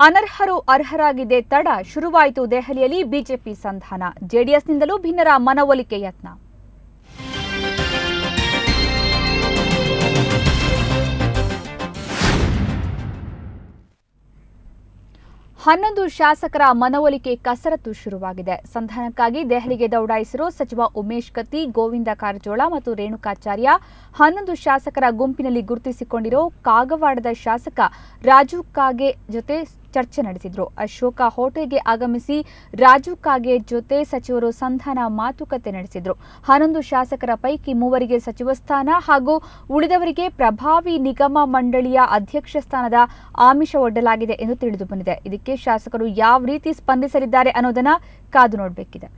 ಅನರ್ಹರು ಅರ್ಹರಾಗಿದೆ ತಡ ಶುರುವಾಯಿತು ದೆಹಲಿಯಲ್ಲಿ ಬಿಜೆಪಿ ಸಂಧಾನ ಜೆಡಿಎಸ್ನಿಂದಲೂ ಭಿನ್ನರ ಮನವೊಲಿಕೆ ಯತ್ನ 11 ಶಾಸಕರ ಮನವೊಲಿಕೆ ಕಸರತ್ತು ಶುರುವಾಗಿದೆ. ಸಂಧಾನಕ್ಕಾಗಿ ದೆಹಲಿಗೆ ದೌಡಾಯಿಸಿರೋ ಸಚಿವ ಉಮೇಶ್ ಕತ್ತಿ, ಗೋವಿಂದ ಕಾರಜೋಳ ಮತ್ತು ರೇಣುಕಾಚಾರ್ಯ 11 ಶಾಸಕರ ಗುಂಪಿನಲ್ಲಿ ಗುರುತಿಸಿಕೊಂಡಿರೋ ಕಾಗವಾಡದ ಶಾಸಕ ರಾಜು ಕಾಗೆ ಜೊತೆ ಚರ್ಚೆ ನಡೆಸಿದ್ರು. ಅಶೋಕ ಹೋಟೆಲ್ಗೆ ಆಗಮಿಸಿ ರಾಜು ಕಾಗೆ ಜೊತೆ ಸಚಿವರು ಸಂಧಾನ ಮಾತುಕತೆ ನಡೆಸಿದ್ರು. 11 ಶಾಸಕರ ಪೈಕಿ 3 ಸಚಿವ ಸ್ಥಾನ ಹಾಗೂ ಉಳಿದವರಿಗೆ ಪ್ರಭಾವಿ ನಿಗಮ ಮಂಡಳಿಯ ಅಧ್ಯಕ್ಷ ಸ್ಥಾನದ ಆಮಿಷ ಒಡ್ಡಲಾಗಿದೆ ಎಂದು ತಿಳಿದು ಬಂದಿದೆ. ಇದಕ್ಕೆ ಶಾಸಕರು ಯಾವ ರೀತಿ ಸ್ಪಂದಿಸಲಿದ್ದಾರೆ ಅನ್ನೋದನ್ನ ಕಾದು ನೋಡಬೇಕಿದೆ.